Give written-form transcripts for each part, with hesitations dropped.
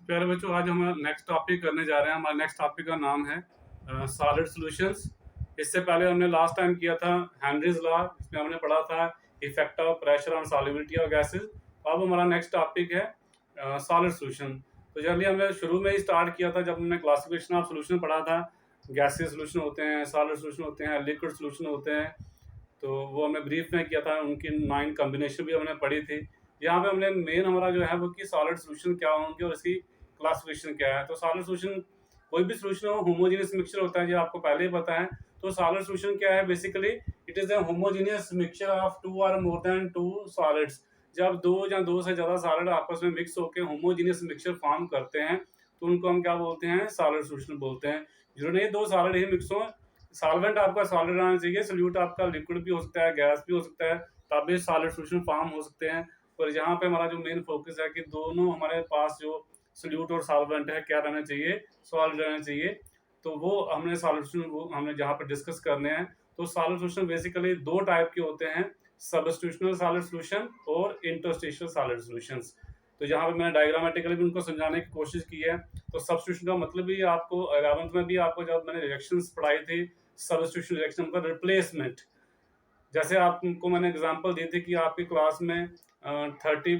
प्यारे बच्चों, आज हम नेक्स्ट टॉपिक करने जा रहे हैं। हमारा नेक्स्ट टॉपिक का नाम है सॉलिड सॉल्यूशंस। इससे पहले हमने लास्ट टाइम किया था हेनरीज लॉ, जिसमें हमने पढ़ा था effect of pressure on solubility of gases. अब हमारा नेक्स्ट टॉपिक है सॉलिड सॉल्यूशन। तो जनरली हमने शुरू में ही स्टार्ट किया था जब हमने क्लासिफिकेशन ऑफ सॉल्यूशन पढ़ा था। गैसेस सॉल्यूशन होते हैं, सॉलिड सॉल्यूशन होते हैं, लिक्विड सॉल्यूशन होते हैं। तो वो हमने ब्रीफ में किया था, उनकी 9 कॉम्बिनेशन भी हमने पढ़ी थी। यहाँ पे हमने मेन हमारा जो है वो कि सॉलिड सॉल्यूशन क्या होंगे और इसकी क्लासिफिकेशन क्या है। तो सॉलिड सॉल्यूशन कोई भी सॉल्यूशन हो, होमोजेनियस मिक्सचर होता है, जो आपको पहले ही पता है। तो सॉलिड सॉल्यूशन क्या है? Basically it is a homogeneous mixture of two और मोर देन टू सॉलिड्स। जब दो या दो से ज्यादा सॉलिड आपस में मिक्स होकर होमोजेनियस मिक्सचर फॉर्म करते हैं तो उनको हम क्या बोलते हैं? सॉलिड सॉल्यूशन बोलते हैं। जरूरी नहीं दो सॉलिड ही मिक्स हो, सॉल्वेंट आपका सॉलिड रहना चाहिए, सोल्यूट आपका लिक्विड भी हो सकता है, गैस भी हो सकता है, तब भी सॉलिड सॉल्यूशन फॉर्म हो सकते हैं। पर यहाँ पे हमारा जो मेन फोकस है कि दोनों हमारे पास जो सोल्यूट और सॉल्वेंट है क्या रहना चाहिए? सॉलिड रहना चाहिए। तो वो हमने सॉलिड सॉल्यूशन वो हमने जहाँ पर डिस्कस करने हैं। तो सॉलिड सॉल्यूशन बेसिकली दो टाइप के होते हैं, सब्स्टिट्यूशनल सॉलिड सॉल्यूशन और इंटरस्टिशियल सॉलिड सॉल्यूशंस। तो यहाँ पे मैंने डायग्रामेटिकली भी उनको समझाने की कोशिश की है। तो सब्स्टिट्यूशन का मतलब भी आपको 11th में भी आपको जब मैंने रिएक्शंस पढ़ाई थी, सब्स्टिट्यूशन रिएक्शन मतलब रिप्लेसमेंट। जैसे आपको मैंने एग्जांपल दी थी कि आपकी क्लास में 30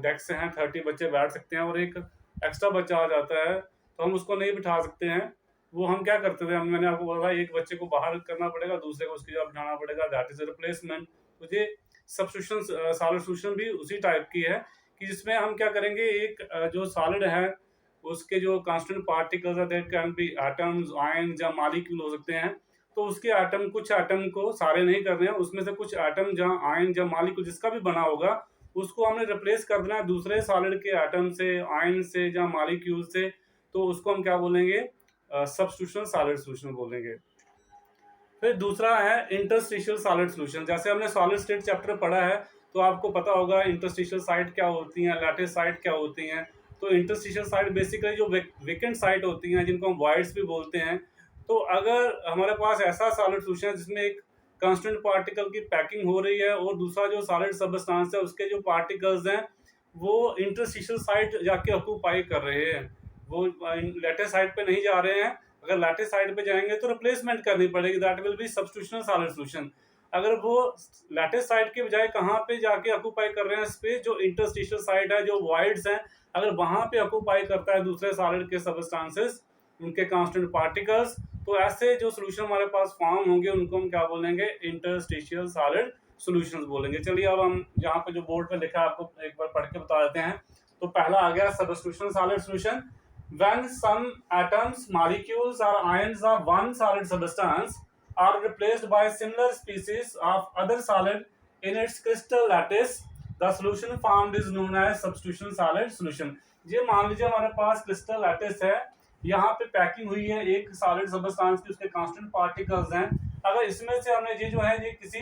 डेस्क हैं, 30 बच्चे बैठ सकते हैं और एक एक्स्ट्रा बच्चा आ जाता है तो हम उसको नहीं बिठा सकते हैं। वो हम क्या करते थे, मैंने आपको बोला एक बच्चे को बाहर करना पड़ेगा, दूसरे को उसकी जगह बिठाना पड़ेगा, दैट इज रिप्लेसमेंट। तो ये सब्स्टिट्यूशन सॉलिड सॉल्यूशन भी उसी टाइप की है कि जिसमें हम क्या करेंगे, एक जो सॉलिड है उसके जो कांस्टेंट पार्टिकल्स है, that can be atoms, ion या मॉलिक्यूल हो सकते हैं। तो उसके एटम, कुछ एटम को सारे नहीं कर रहे हैं, उसमें से कुछ एटम जहाँ आयन या मॉलिक्यूल जिसका भी बना होगा उसको हमने रिप्लेस कर देना है दूसरे सॉलिड के एटम से, आयन से या मॉलिक्यूल से। तो उसको हम क्या बोलेंगे? सब्स्टिट्यूशनल सॉलिड सॉल्यूशन बोलेंगे। फिर दूसरा है इंटरस्टिशियल सॉलिड सॉल्यूशन। जैसे हमने सॉलिड स्टेट चैप्टर पढ़ा है तो आपको पता होगा इंटरस्टिशियल साइट क्या होती हैं, लैटिस साइट क्या होती हैं। तो इंटरस्टिशियल साइट बेसिकली जो वेकेंट साइट होती हैं, जिनको हम वॉइड्स भी बोलते हैं। तो अगर हमारे पास ऐसा सॉलिड सॉल्यूशन है जिसमें एक कांस्टेंट पार्टिकल की पैकिंग हो रही है और दूसरा जो सॉलिड सबस्टांस है उसके जो पार्टिकल्स हैं वो इंटरस्टिशियल साइट जाके ऑक्यूपाई कर रहे हैं, वो लैटिस साइट पे नहीं जा रहे हैं। अगर लैटिस साइड पे जाएंगे तो रिप्लेसमेंट करनी पड़ेगी, that will be substitutional solid solution. अगर वो लैटिस साइड के बजाय कहाँ पे जाके ऑक्यूपाई कर रहे हैं स्पेस, जो इंटरस्टिशियल साइड है, जो वॉइड्स हैं, अगर वहां पे ऑक्यूपाई करता है दूसरे सॉलिड के सबस्टांसेस, उनके कांस्टेंट पार्टिकल्स, तो ऐसे जो सोल्यूशन हमारे पास फॉर्म होंगे उनको हम क्या बोलेंगे? इंटरस्टिशियल सॉलिड सॉल्यूशंस बोलेंगे। चलिए अब हम यहाँ पे जो बोर्ड पे लिखा है आपको एक बार पढ़ के बता देते हैं। तो पहला आ गया substitutional solid solution. When some atoms, molecules or ions of one solid substance are replaced by similar species of other solid in its crystal lattice, the solution formed is known as substitution solid solution। ये मान लीजिए हमारे पास crystal lattice है, यहाँ पे packing हुई है एक सॉलिड सबस्टांस की, उसके कांस्टेंट पार्टिकल्स हैं। अगर इसमें से हमने ये जो है ये किसी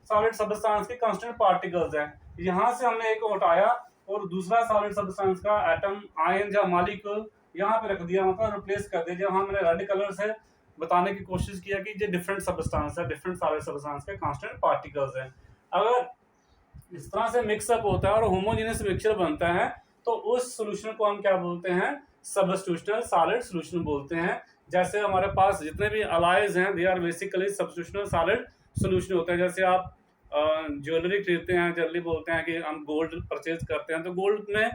सॉलिड सबस्टांस के कांस्टेंट पार्टिकल्स हैं, यहाँ से हमने एक हटाया और दूसरा सॉलिड सबस्टांस का एटम, आयन या मॉलिक्यूल यहाँ पे रख दिया, मतलब रिप्लेस कर दिया। जब हमने रेड कलर से बताने की कोशिश किया कि ये डिफरेंट सबस्टांस है, डिफरेंट सॉलिड सबस्टांस के कांस्टेंट पार्टिकल्स हैं। अगर इस तरह से मिक्सअप होता है और होमोजेनियस मिक्सचर बनता है तो उस सॉल्यूशन को हम क्या बोलते हैं? सब्स्टिट्यूशनल सॉलिड सॉल्यूशन बोलते हैं। जैसे हमारे पास जितने भी अलाइज हैं they are basically substitutional solid solution होते हैं। जैसे आप ज्वेलरी खरीदते हैं, जनरली बोलते हैं कि हम गोल्ड परचेज करते हैं, तो गोल्ड में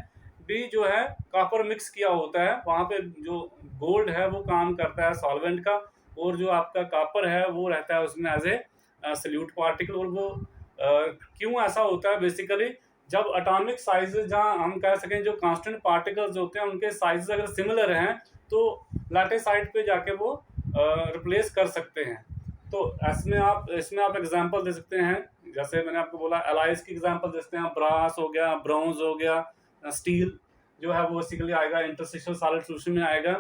भी जो है कॉपर मिक्स किया होता है, वहाँ पे जो गोल्ड है वो काम करता है सॉल्वेंट का, और जो आपका कॉपर है वो रहता है उसमें एज ए सल्यूट पार्टिकल। और वो क्यों ऐसा होता है? बेसिकली जब एटॉमिक साइजेस, जहाँ हम कह सकें जो कांस्टेंट पार्टिकल्स होते हैं उनके साइजेस अगर सिमिलर हैं तो लैटिस साइड पे जाके वो रिप्लेस कर सकते हैं। तो इसमें आप एग्जांपल दे सकते हैं। जैसे मैंने आपको बोला एलाइज की एग्जांपल दे सकते हैं, ब्रास हो गया, ब्रॉन्ज हो गया, स्टील जो है वो बेसिकली आएगा इंटरस्टिशियल सॉलिड सॉल्यूशन में आएगा।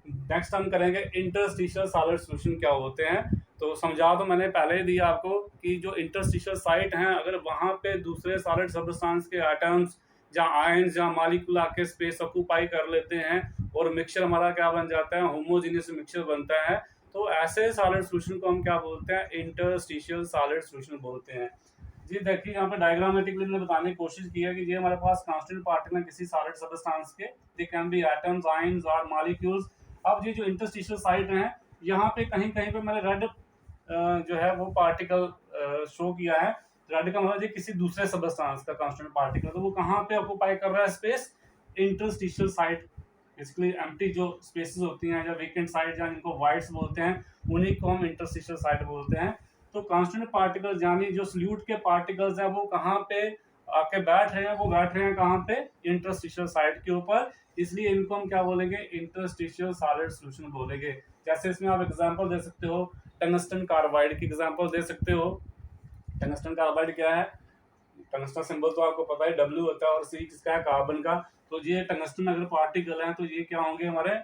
नेक्स्ट हम करेंगे इंटरस्टिशियल सॉलिड सॉल्यूशन क्या होते हैं। तो समझा तो मैंने पहले ही दिया आपको कि जो इंटरस्टिशियल साइट हैं, अगर वहाँ पे दूसरे सॉलिड सबस्टांस के एटम्स या आयंस या मॉलिक्यूल आके स्पेस ऑक्यूपाई कर लेते हैं और मिक्सचर हमारा क्या बन जाता है? होमोजेनियस मिक्सचर बनता है। तो ऐसे सॉलिड सॉल्यूशन को हम क्या बोलते हैं? इंटरस्टिशियल सॉलिड सॉल्यूशन बोलते हैं। जी देखिए, यहाँ पे डायग्रामेटिकली मैंने बताने की कोशिश की है कि ये हमारे पास कांस्टेंट पार्टिकल हैं किसी सॉलिड सबस्टेंस के, they can be atoms, ions और मॉलिक्यूल्स। अब ये जो इंटरस्टिशियल साइट हैं, यहाँ पे कहीं कहीं पे मैंने रेड जो है वो पार्टिकल शो किया है। रेड का मतलब ये किसी दूसरे सबस्टेंस का कांस्टेंट पार्टिकल, तो वो कहाँ पे ऑक्यूपाई कर रहा है space? Interstitial site. Basically empty जो स्पेसेस होती हैं या वेकेंट साइट या जिनको वाइड्स बोलते हैं, उन्हीं को हम इंटरस्टिशियल साइट बोलते हैं। तो कांस्टेंट पार्टिकल्स यानी जो सल्यूट के पार्टिकल्स हैं वो कहाँ पे आके बैठ रहे हैं? वो बैठ रहे हैं कहाँ पे? इंटरस्टिशियल साइट के ऊपर। इसलिए इनको हम क्या बोलेंगे? इंटरस्टिशियल सॉलिड सॉल्यूशन बोलेंगे। जैसे इसमें आप एग्जांपल दे सकते हो, टंगस्टन कार्बाइड की एग्जांपल दे सकते हो। टंगस्टन कार्बाइड क्या है? टंगस्टन सिंबल तो आपको पता है, डब्ल्यू होता है, और सी किसका है? कार्बन का। तो ये टंगस्टन अगर पार्टिकल है तो ये क्या होंगे? हमारे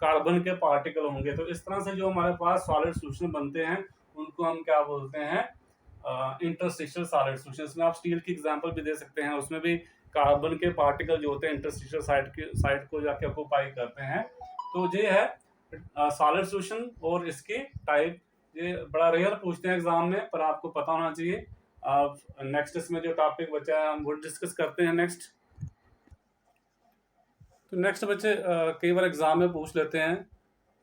कार्बन के पार्टिकल होंगे। तो इस तरह से जो हमारे पास सॉलिड सॉल्यूशन बनते हैं उनको हम क्या बोलते हैं? Interstitial solid solution. इसमें आप स्टील की एग्जांपल भी दे सकते हैं, उसमें भी कार्बन के पार्टिकल जो होते हैं इंटरस्टिशियल साइड को जाके ऑक्यूपाई करते हैं। तो ये है सॉलिड सॉल्यूशन और इसके टाइप। ये बड़ा रेयर पूछते हैं एग्जाम में, पर आपको पता होना चाहिए। अब नेक्स्ट इसमें जो टॉपिक बचा है हम वो डिस्कस करते हैं नेक्स्ट। तो नेक्स्ट बच्चे कई बार एग्जाम में पूछ लेते हैं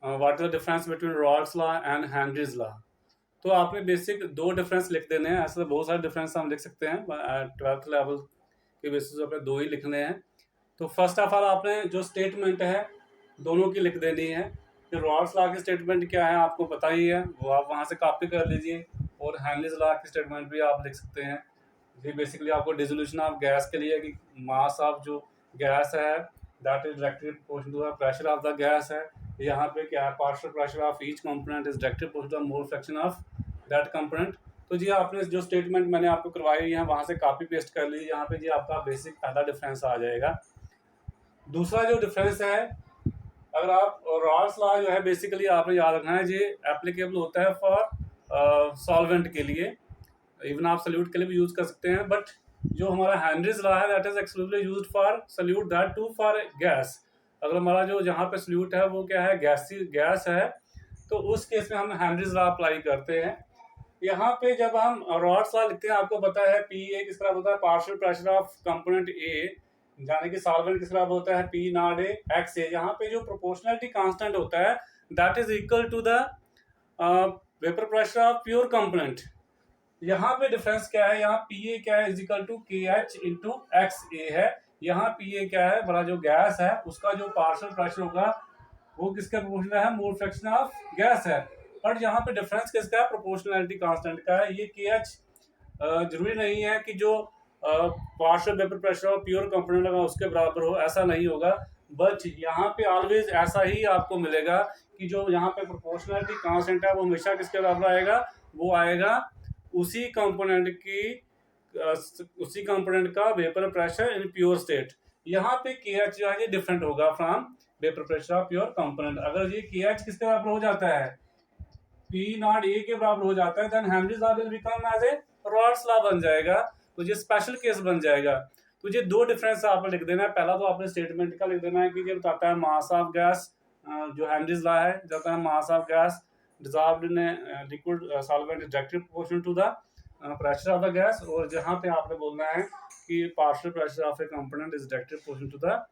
what is the difference between Raoult's law and Henry's law. तो आपने बेसिक दो डिफरेंस लिख देने हैं। ऐसे तो बहुत सारे डिफरेंस हम लिख सकते हैं, 12th लेवल के बेसिस पे दो ही लिखने हैं। तो फर्स्ट ऑफ ऑल आपने जो स्टेटमेंट है दोनों की लिख देनी है। फिर रॉल्स लॉ की स्टेटमेंट क्या है आपको पता ही है, वो आप वहाँ से कॉपी कर लीजिए। और हेनरीज लॉ की स्टेटमेंट भी आप लिख सकते हैं। ये बेसिकली आपको डिसोल्यूशन ऑफ गैस के लिए कि मास ऑफ जो गैस है that is directly proportional to the pressure of the gas है। यहाँ पे क्या है? Partial pressure of each component is directly proportional to the mole fraction of that component. तो जी आपने जो स्टेटमेंट मैंने आपको करवाई है वहाँ से कॉपी पेस्ट कर लीजिए। यहाँ पे जी आपका बेसिक पहला डिफरेंस आ जाएगा। दूसरा जो डिफरेंस है, अगर आप रॉल्स लॉ जो है बेसिकली आपने याद रखना है, ये एप्लीकेबल होता है फॉर सॉल्वेंट के लिए, इवन आप सल्यूट के लिए भी यूज कर सकते हैं। बट जो हमारा हेनरीज लॉ है that is exclusively used for solute, that too for gas. अगर हमारा जो जहाँ पे सल्यूट है वो क्या है? गैस है, तो उस केस में हम हेनरीज लॉ अप्लाई करते हैं। यहाँ पे जब हम रॉल्स लॉ लिखते हैं आपको पता है पी ए किस तरह होता है? Partial pressure of component A, यानी कि सॉल्वेंट किस तरह होता है? P nought A X A. यहाँ पे जो प्रोपोर्शनलिटी कांस्टेंट होता है that is equal to the vapour pressure of pure component. यहाँ पे डिफरेंस क्या है? यहाँ पी ए क्या है? इज इक्वल टू के एच इंटू एक्स ए है। यहाँ पी ए क्या है? बड़ा जो गैस है उसका जो पार्शियल प्रेशर होगा वो किसके प्रोपोर्शनल है? मोल फ्रैक्शन ऑफ गैस है। बट यहाँ पे डिफरेंस किसका है? प्रोपोर्शनलिटी कांस्टेंट का है। ये के एच जरूरी नहीं है कि जो पार्शियल वेपर प्रेशर और प्योर कंपोनेंट लगा उसके बराबर हो, ऐसा नहीं होगा। बट यहाँ पे ऑलवेज ऐसा ही आपको मिलेगा कि जो यहाँ पे प्रोपोर्शनलिटी कांस्टेंट है वो हमेशा किसके बराबर आएगा? वो आएगा उसी कंपोनेंट का vapour pressure in pure state. यहाँ पे के एच जो है ये डिफरेंट होगा from vapour pressure of pure component. अगर ये के एच किसके बराबर हो जाता है? पी नॉट ए के बराबर हो जाता है, then Henry's law will become as a Raoult's law बन जाएगा। तो ये स्पेशल केस बन जाएगा। तो ये दो डिफरेंस आपने लिख देना है। पहला तो आपने स्टेटमेंट का लिख देना है कि ये बताता है मास ऑफ गैस, जो हेनरीज लॉ है जाता है mass of gas dissolved in liquid solvent is directly proportional to the pressure of the gas. और जहाँ पे आपने बोलना है कि partial pressure of a component is directly proportional to the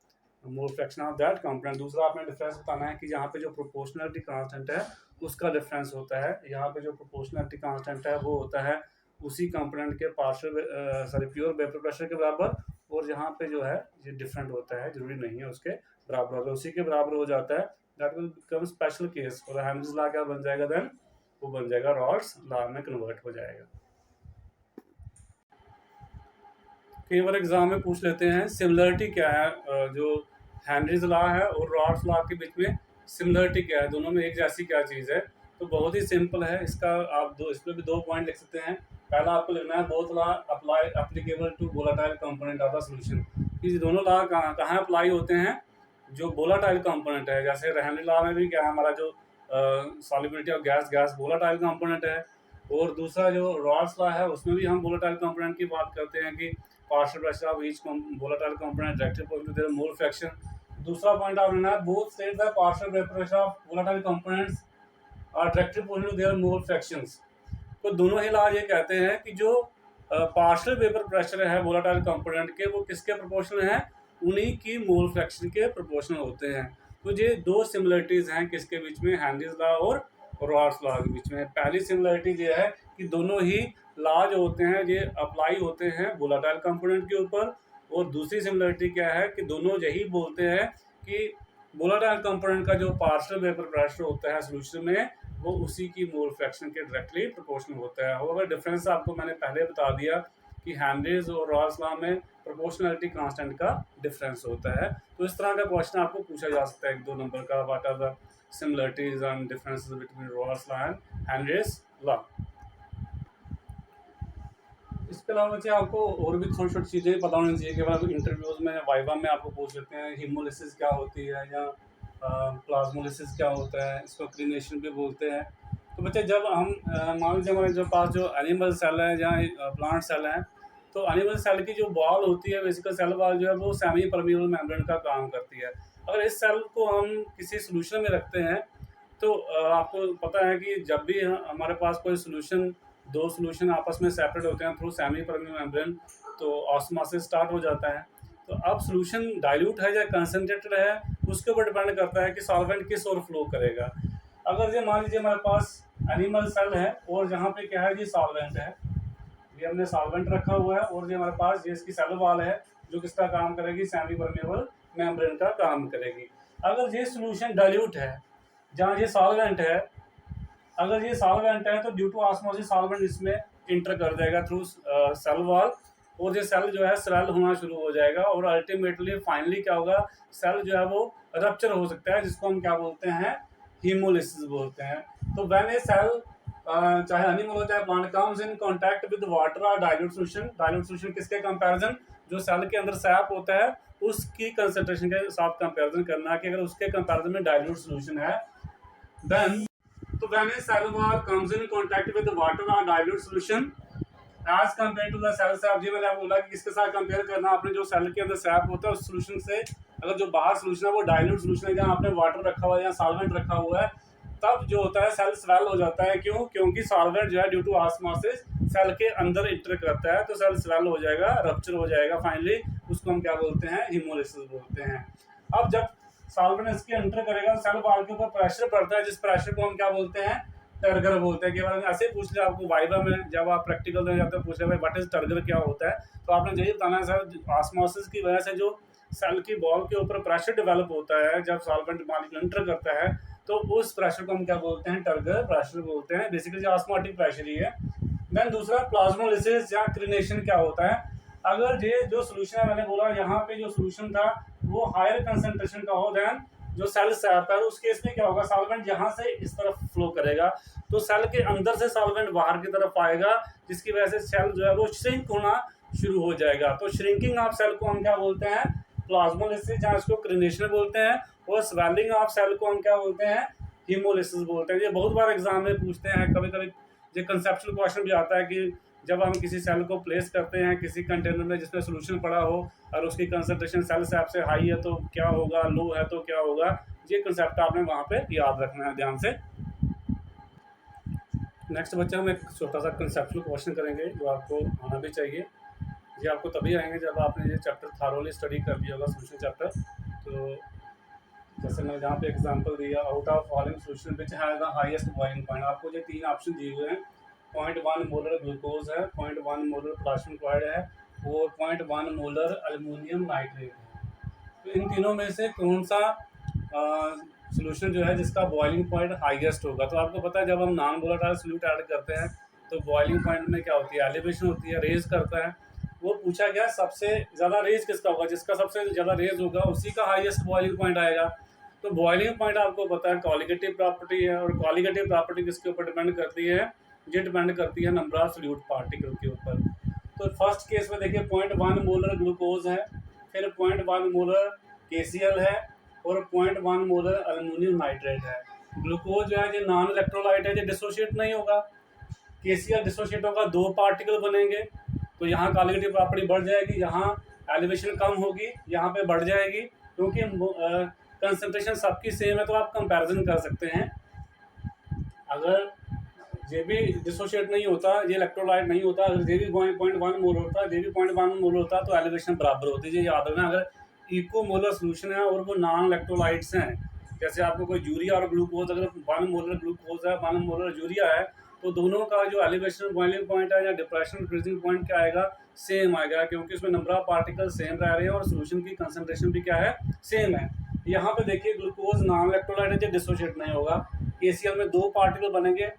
mole fraction of that component. दूसरा आपने difference बताना है कि यहाँ पे जो प्रोपोर्शनलिटी कांस्टेंट है उसका डिफरेंस होता है। यहाँ पे जो प्रोपोर्शनलिटी कांस्टेंट है वो होता है उसी कंपोनेंट के पार्शियल प्योर वेपर प्रेशर के बराबर। और यहाँ पे जो है ये डिफरेंट होता है, जरूरी नहीं है उसके बराबर। अगर उसी के बराबर हो जाता है that will become special case. और हेनरीज लॉ क्या बन जाएगा? देन वो बन जाएगा रॉल्स लॉ में कन्वर्ट हो जाएगा। कई बार एग्जाम में पूछ लेते हैं सिमिलरिटी क्या है, जो हेनरीज लॉ है और रॉल्स लॉ के बीच में सिमिलरिटी क्या है, दोनों में एक जैसी क्या चीज़ है? तो बहुत ही सिंपल है इसका। आप इस पर भी दो पॉइंट लिख सकते हैं। पहला आपको लिखना है both law apply applicable to volatile component of the solution. ये दोनों लॉ कहाँ अप्लाई होते हैं? जो वोलेटाइल कंपोनेंट है। जैसे हेनरी लॉ में भी क्या है, हमारा जो solubility of gas volatile component है। और दूसरा जो रॉल्स लॉ है उसमें भी हम वोलेटाइल कंपोनेंट की बात करते हैं कि partial pressure of each volatile component directly proportional to their mole fraction. दूसरा पॉइंट आप लेना है both state the partial vapour pressure of volatile components are directly proportional to their mole fractions. तो दोनों ही लॉ ये कहते हैं कि जो पार्शियल वेपर प्रेशर है वोलेटाइल कंपोनेंट के, वो किसके प्रोपोर्शनल हैं, उन्हीं की मोल फ्रैक्शन के प्रोपोर्शनल होते हैं। तो ये दो सिमिलरिटीज हैं किसके बीच में, हेनरीज लॉ और रॉल्स लॉ के बीच में। पहली सिमिलरिटी ये है कि दोनों ही लॉ जो होते हैं ये अप्लाई होते हैं वोलेटाइल कंपोनेंट के ऊपर, और दूसरी सिमिलरिटी क्या है कि दोनों यही बोलते हैं कि वोलेटाइल कंपोनेंट का जो पार्शियल वेपर प्रेशर होता है सॉल्यूशन में, वो उसी की मोल फ्रैक्शन के डायरेक्टली प्रोपोर्शनल होता है। और डिफरेंस आपको मैंने पहले बता दिया कि हेनरीज और रॉल्स लॉ में प्रोपोर्शनलिटी कांस्टेंट का डिफरेंस होता है। तो इस तरह का क्वेश्चन आपको पूछा जा सकता है 1-2 नंबर का, what are the similarities and differences between Raoult's law and Henry's law. इसके अलावा बच्चे आपको और भी छोटी छोटी चीज़ें पता होनी चाहिए कि मतलब इंटरव्यूज में, वाइवा में आपको पूछ लेते हैं हीमोलिसिस क्या होती है या प्लाज्मोलिसिस क्या होता है, इसको क्रीनेशन भी बोलते हैं। तो बच्चे जब हम मान लीजिए हमारे जो पास जो एनिमल सेल है या प्लांट सेल है, तो एनिमल सेल की जो वॉल होती है, बेसिकल सेल वॉल जो है वो सेमी परमिएबल मेम्ब्रेन का काम करती है। अगर इस सेल को हम किसी सोल्यूशन में रखते हैं तो आपको पता है कि जब भी हमारे पास कोई सोल्यूशन, दो सोल्यूशन आपस में सेपरेट होते हैं थ्रू सेमी परमिएबल मेम्ब्रेन, तो ऑस्मोसिस स्टार्ट हो जाता है। तो अब सोल्यूशन डाइल्यूट है या कंसनट्रेटेड है, उसके ऊपर डिपेंड करता है कि सॉल्वेंट किस ओर फ्लो करेगा। अगर ये मान लीजिए हमारे पास एनिमल सेल है और जहाँ पे क्या है, जी सॉल्वेंट है, ये हमने सॉल्वेंट रखा हुआ है, और ये हमारे पास ये इसकी सेल वॉल है जो किसका काम करेगी, सेमी परमिएबल मेम्ब्रेन का काम करेगी। अगर ये सोल्यूशन डाइल्यूट है, जहाँ ये सॉल्वेंट है, अगर ये सॉल्वेंट है तो ड्यू टू ऑस्मोसिस सॉल्वेंट इसमें इंटर कर जाएगा थ्रू सेल वॉल, और ये सेल जो है स्वेल होना शुरू हो जाएगा, और अल्टीमेटली फाइनली क्या होगा, सेल जो है वो रप्चर हो सकता है, जिसको हम क्या बोलते हैं, हीमोलिसिस बोलते हैं। तो व्हेन ए सेल, चाहे एनिमल हो चाहे plant, comes in contact with water और डाइल्यूट सोल्यूशन किसके कंपैरिजन, जो सेल के अंदर सैप होता है उसकी कंसंट्रेशन के साथ कंपैरिजन करना, कि अगर उसके कंपैरिजन में डाइल्यूट सोल्यूशन है, देन तो when a cell wall comes in contact with the water or dilute solution as compared to the cell sap, जी मैंने आपको बोला कि किसके साथ कंपेयर करना, आपने जो सेल के अंदर सैप होता है उस सोल्यूशन से, अगर जो बाहर सोल्यूशन है वो डाइल्यूट सोल्यूशन है, जहाँ आपने वाटर रखा हुआ है या सॉल्वेंट रखा हुआ है, तब जो होता है सेल स्वेल हो जाता है। क्यों? क्योंकि सॉल्वेंट जो है ड्यू टू ऑस्मोसिस सेल के अंदर इंटर करता है, तो सेल स्वेल हो जाएगा, रप्चर हो जाएगा फाइनली, उसको हम क्या बोलते हैं, हीमोलिसिस बोलते हैं। अब जब सॉल्वेंट इसके एंटर करेगा, सेल वॉल के ऊपर प्रेशर पड़ता है, जिस प्रेशर को हम क्या बोलते हैं, टर्गर बोलते हैं। केवल ऐसे ही पूछ लिया आपको वाइवा में, जब आप प्रैक्टिकल में जाते हैं पूछ रहे व्हाट इज टर्गर क्या होता है, तो आपने यही बताना है सर, ऑस्मोसिस की वजह से जो सेल की वॉल के ऊपर प्रेशर डेवलप होता है, जब सॉल्वेंट मॉलिक्यूल एंटर करता है, तो उस प्रेशर को हम क्या बोलते हैं, टर्गर प्रेशर बोलते हैं। बेसिकली ऑस्मोटिक प्रेशर ही है। देन दूसरा प्लाज्मोलिसिस या क्रीनेशन क्या होता है, अगर ये जो सोल्यूशन है, मैंने बोला यहाँ पे जो सोल्यूशन था वो हायर कंसंट्रेशन का हो देन जो सेल सैप है, उस केस में क्या होगा, सॉल्वेंट यहाँ से इस तरफ फ्लो करेगा, तो सेल के अंदर से सॉल्वेंट बाहर की तरफ आएगा, जिसकी वजह से सेल जो है वो श्रिंक होना शुरू हो जाएगा। तो श्रिंकिंग ऑफ सेल को हम क्या बोलते हैं, प्लाज्मोलिसिस, जहाँ इसको क्रीनेशन बोलते हैं, और स्वेलिंग ऑफ सेल को हम क्या बोलते हैं, हीमोलिसिस बोलते हैं। ये बहुत बार एग्जाम में पूछते हैं, कभी कभी ये कंसेप्चुअल क्वेश्चन भी आता है कि जब हम किसी सेल को प्लेस करते हैं किसी कंटेनर में जिसमें सोल्यूशन पड़ा हो, और उसकी कंसंट्रेशन सेल सैप से हाई है तो क्या होगा, लो है तो क्या होगा, ये कंसेप्ट आपने वहाँ पे याद रखना है ध्यान से। नेक्स्ट बच्चे हम एक छोटा सा कंसेप्चुअल क्वेश्चन करेंगे जो आपको आना भी चाहिए। ये आपको तभी आएंगे जब आपने ये चैप्टर थारोली स्टडी कर लिया होगा, सोल्यूशन चैप्टर। तो जैसे मैंने जहाँ पे एग्जांपल दिया, out of following solution which has the highest boiling point, आपको ये 3 ऑप्शन दिए हुए हैं, 0.1 मोलर ग्लूकोज है, 0.1 मोलर पोटेशियम क्लोराइड है, और 0.1 मोलर अल्युमिनियम नाइट्रेट है। तो इन तीनों में से कौन सा सोल्यूशन जो है जिसका बॉइलिंग पॉइंट हाईएस्ट होगा। तो आपको पता है जब हम नॉन वोलेटाइल सोल्यूट ऐड करते हैं तो बॉइलिंग पॉइंट में क्या होती है, एलिवेशन होती है, रेज करता है। वो पूछा गया सबसे ज़्यादा रेज किसका होगा, जिसका सबसे ज़्यादा रेज होगा उसी का हाईएस्ट बॉइलिंग पॉइंट आएगा। तो बॉइलिंग पॉइंट आपको पता है कॉलिगेटिव प्रॉपर्टी है, और कॉलिगेटिव प्रॉपर्टी किसके ऊपर डिपेंड करती है, ये डिपेंड करती है नंबर ऑफ सोल्यूट पार्टिकल के ऊपर। तो फर्स्ट केस में देखिए 0.1 मोलर ग्लूकोज है, फिर 0.1 मोलर KCl है, और 0.1 मोलर अल्युमिनियम नाइट्रेट है। ग्लूकोज जो है ये नॉन इलेक्ट्रोलाइट है, ये डिसोशिएट नहीं होगा। KCl डिसोशिएट होगा, 2 पार्टिकल बनेंगे, तो यहाँ कॉलिगेटिव प्रॉपर्टी बढ़ जाएगी, यहाँ एलिवेशन कम होगी, यहाँ पे बढ़ जाएगी, क्योंकि कंसंट्रेशन सबकी सेम है, तो आप कंपैरिजन कर सकते हैं। अगर जे भी डिसोशिएट नहीं होता, ये इलेक्ट्रोलाइट नहीं होता, अगर जे भी 0.1 मोल होता, जे भी 0.1 मोल होता तो एलिवेशन बराबर होती है। ये याद रखना, अगर इको मोलर सोल्यूशन है और वो नॉन इलेक्ट्रोलाइट्स हैं, जैसे आपको कोई यूरिया और ग्लूकोज, अगर 1 मोलर ग्लूकोज है, 1 मोलर यूरिया है, तो दोनों का जो एलिवेशन बॉइलिंग पॉइंट है या डिप्रेशन फ्रीजिंग पॉइंट क्या आएगा, सेम आएगा, क्योंकि उसमें नंबर ऑफ पार्टिकल सेम रह रहे हैं और सोल्यूशन की कंसंट्रेशन भी क्या है, सेम है। यहाँ पे देखिए ग्लूकोज नॉन इलेक्ट्रोलाइट है, डिसोशिएट नहीं होगा। KCl में 2 पार्टिकल बनेंगे,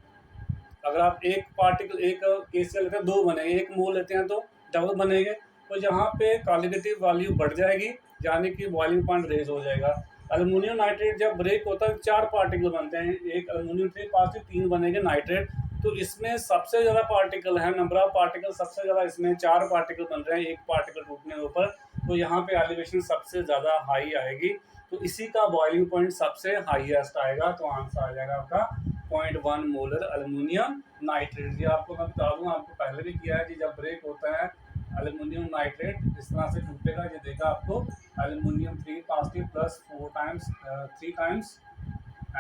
अगर आप एक पार्टिकल एक KCl लेते हैं 2 बनेंगे, 1 मोल लेते हैं तो डबल बनेंगे। तो यहाँ पे क्वालिटेटिव वैल्यू बढ़ जाएगी, यानी कि बॉइलिंग पॉइंट रेज हो जाएगा। एल्युमिनियम नाइट्रेट जब ब्रेक होता है 4 पार्टिकल बनते हैं, एक एल्युमिनियम 3 पास 3 बनेंगे नाइट्रेट, तो इसमें सबसे ज़्यादा पार्टिकल है, नंबर ऑफ पार्टिकल सबसे ज़्यादा, इसमें 4 पार्टिकल बन रहे हैं एक पार्टिकल टूटने के ऊपर, तो यहाँ पे एलिवेशन सबसे ज़्यादा हाई आएगी, तो इसी का बॉइलिंग पॉइंट सबसे हाईएस्ट आएगा। तो आंसर आ जाएगा आपका 0.1 मोलर एल्युमिनियम नाइट्रेट। ये आपको मैं बता दूँ, आपको पहले भी किया है कि जब ब्रेक होता है एल्युमिनियम नाइट्रेट इस तरह से टूटेगा, ये देखा आपको aluminium 3 positive plus 4 times 3 times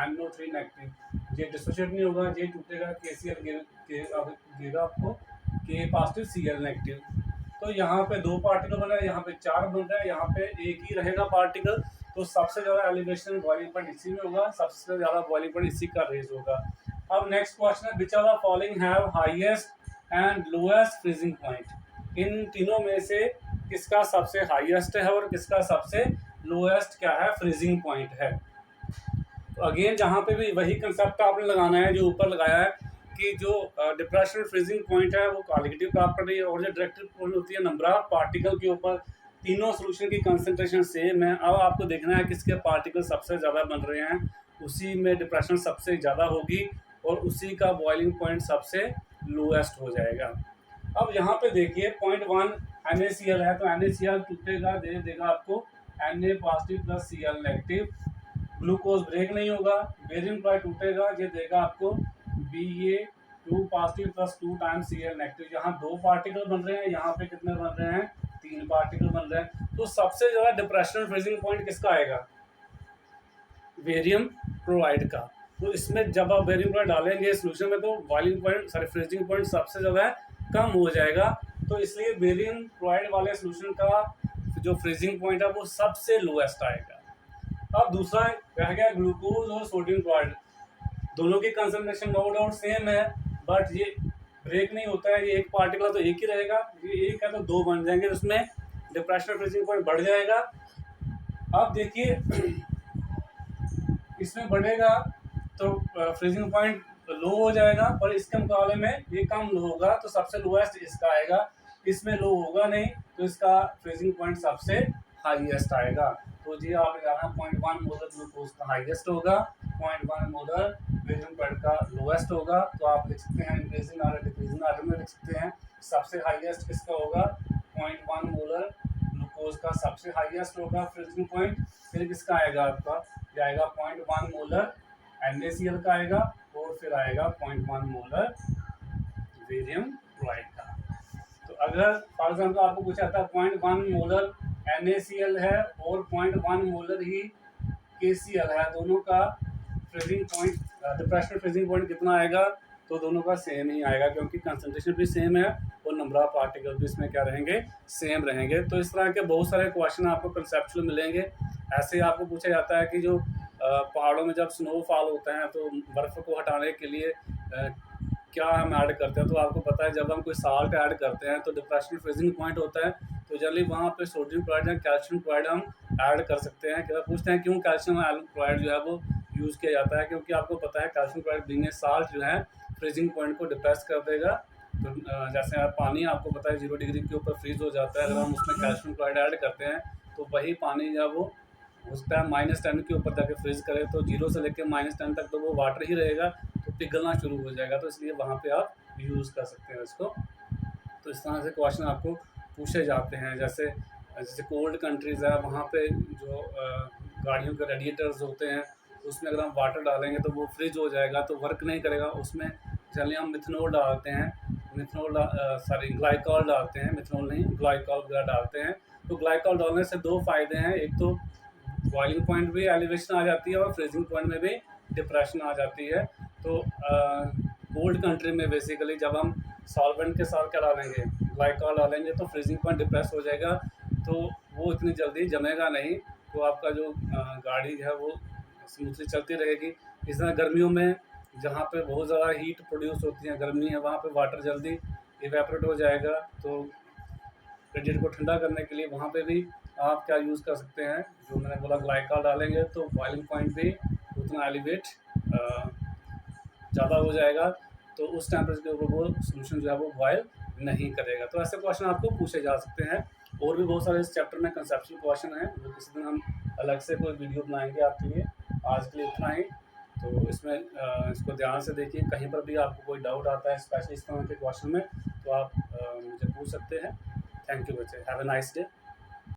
NO3 negative, ये डिसोशिएट नहीं होगा, ये टूटेगा KCl देगा आपको K पॉजिटिव Cl नेगेटिव। तो यहाँ पे 2 पार्टिकल बन रहा है, यहाँ पे 4 बन रहा है, यहाँ पे एक ही रहेगा पार्टिकल, तो सबसे ज़्यादा एलिवेशन बॉइलिंग पॉइंट इसी में होगा, सबसे ज़्यादा बॉइलिंग पॉइंट इसी का रेज होगा। अब नेक्स्ट क्वेश्चन है, which are the following have highest and lowest freezing point, इन तीनों में से किसका सबसे हाईएस्ट है और किसका सबसे लोएस्ट क्या है फ्रीजिंग पॉइंट है। तो अगेन जहाँ पे भी वही कंसेप्ट आपने लगाना है जो ऊपर लगाया है, कि जो डिप्रेशन फ्रीजिंग पॉइंट है वो क्वालिटेटिव प्रॉपर्टी है, और जो डायरेक्टिव पॉइंट होती है नंबर ऑफ पार्टिकल के ऊपर, तीनों सोल्यूशन की कंसंट्रेशन सेम है। अब आपको देखना है किसके पार्टिकल सबसे ज़्यादा बन रहे हैं, उसी में डिप्रेशन सबसे ज़्यादा होगी और उसी का बॉइलिंग पॉइंट सबसे लोएस्ट हो जाएगा। अब यहाँ पे देखिए 0.1 NaCl है, तो NaCl टूटेगा, दे देगा आपको Na positive plus Cl negative, glucose break नहीं होगा, बेरियम क्लोराइड टूटेगा, ये देगा आपको Ba2 positive plus 2 times Cl negative. यहाँ 2 पार्टिकल बन रहे हैं, यहाँ पे कितने बन रहे हैं, 3 पार्टिकल बन रहे हैं। तो सबसे ज़्यादा डिप्रेशन फ्रीजिंग पॉइंट किसका आएगा, बेरियम क्लोराइड का। तो इसमें जब आप बेरियम क्लोराइड डालेंगे सोल्यूशन में, तो boiling point sorry freezing point सबसे ज़्यादा कम हो जाएगा, तो इसलिए बेरियम क्लोराइड वाले सोल्यूशन का जो फ्रीजिंग पॉइंट है वो सबसे लोएस्ट आएगा। अब दूसरा रह गया ग्लूकोज और सोडियम क्लोराइड, दोनों की कंसंट्रेशन नो डाउट सेम है, बट ये ब्रेक नहीं होता है, ये एक पार्टिकल तो एक ही रहेगा, ये एक है तो 2 बन जाएंगे, उसमें डिप्रेशन फ्रीजिंग पॉइंट बढ़ जाएगा। अब देखिए इसमें बढ़ेगा तो फ्रीजिंग पॉइंट लो हो जाएगा, और इसके मुकाबले में ये कम लो होगा, तो सबसे लोएस्ट इसका आएगा, इसमें लो होगा नहीं, तो इसका फ्रीजिंग पॉइंट सबसे हाईएस्ट आएगा। तो जी आप लगाना 0.1 मोलर ग्लूकोज का हाईएस्ट होगा, 0.1 मोलर बेरियम क्लोराइड का लोएस्ट होगा। तो आप लिख सकते हैं इंक्रीजिंग ऑर्डर डिक्रीजिंग ऑर्डर में लिख सकते हैं, सबसे हाईएस्ट किसका होगा, 0.1 मोलर ग्लूकोज का सबसे हाईएस्ट होगा फ्रीजिंग पॉइंट। फिर किसका आएगा आपका, ये आएगा 0.1 मोलर NaCl का आएगा, और फिर आएगा 0.1 मोलर बेरियम क्लोराइड का। तो अगर फॉर एग्जाम्पल आपको पूछा था 0.1 मोलर NaCl है और 0.1 मोलर ही KCl है, दोनों का freezing point depression freezing point कितना आएगा, तो दोनों का सेम ही आएगा, क्योंकि कंसंट्रेशन भी सेम है और नंबर ऑफ पार्टिकल भी इसमें क्या रहेंगे, सेम रहेंगे। तो इस तरह के बहुत सारे क्वेश्चन आपको कंसेप्चुअल मिलेंगे। ऐसे आपको पूछा जाता है कि जो पहाड़ों में जब स्नोफॉल होता है तो बर्फ़ को हटाने के लिए क्या हम ऐड करते हैं, तो आपको पता है जब हम कोई साल्ट ऐड करते हैं तो डिप्रेशन फ्रीजिंग पॉइंट होता है, तो जनरली वहाँ पे सोडियम क्लोराइड या कैल्शियम क्लोराइड हम ऐड कर सकते हैं। क्या पूछते हैं क्यों कैल्शियम क्लोराइड जो है वो यूज़ किया जाता है, क्योंकि आपको पता है calcium chloride being a salt जो है फ्रीजिंग पॉइंट को डिप्रेस कर देगा। तो जैसे पानी आपको पता है 0 डिग्री के ऊपर फ्रीज हो जाता है, अगर हम उसमें कैल्शियम क्लोराइड ऐड करते हैं तो वही पानी जब वो उस टाइम -10 के ऊपर जाके फ्रीज करे, तो 0 से लेकर -10 तक तो वो वाटर ही रहेगा, तो पिघलना शुरू हो जाएगा, तो इसलिए वहाँ पे आप यूज़ कर सकते हैं इसको। तो इस तरह से क्वेश्चन आपको पूछे जाते हैं। जैसे जैसे कोल्ड कंट्रीज़ है, वहाँ पे जो गाड़ियों के रेडिएटर्स होते हैं उसमें अगर हम वाटर डालेंगे तो वो फ्रिज हो जाएगा, तो वर्क नहीं करेगा। उसमें चलिए हम मिथनॉल डालते हैं, ग्लाइकॉल डालते हैं, मिथनॉल नहीं ग्लाइकॉल वगैरह डालते हैं। तो ग्लाइकॉल डालने से 2 फ़ायदे हैं, एक तो बॉइलिंग पॉइंट भी एलिवेशन आ जाती है और फ्रीजिंग पॉइंट में भी डिप्रेशन आ जाती है। तो कोल्ड कंट्री में बेसिकली जब हम सॉल्वेंट के साथ क्या डालेंगे, ग्लाइकॉल डालेंगे, तो फ्रीजिंग पॉइंट डिप्रेस हो जाएगा, तो वो इतनी जल्दी जमेगा नहीं, तो आपका जो गाड़ी है वो स्मूथली चलती रहेगी। इस तरह गर्मियों में जहाँ पे बहुत ज़्यादा हीट प्रोड्यूस होती है, गर्मी है, वहाँ पे वाटर जल्दी इवेपोरेट हो जाएगा, तो रेडिएटर को ठंडा करने के लिए वहाँ पे भी आप क्या यूज़ कर सकते हैं, जो मैंने बोला ग्लाइकॉल डालेंगे तो बॉइलिंग पॉइंट भी उतना एलिवेट ज़्यादा हो जाएगा, तो उस टेम्परेचर के ऊपर वो सोल्यूशन जो है वो बॉयल नहीं करेगा। तो ऐसे क्वेश्चन आपको पूछे जा सकते हैं, और भी बहुत सारे इस चैप्टर में कंसेप्चुअल क्वेश्चन हैं, वो किसी दिन हम अलग से कोई वीडियो बनाएंगे आपके लिए। आज के लिए इतना ही। तो इसमें इसको ध्यान से देखिए, कहीं पर भी आपको कोई डाउट आता है स्पेशली इस तरह के क्वेश्चन में, तो आप मुझे पूछ सकते हैं। थैंक यू बच्चे, हैव अ नाइस डे।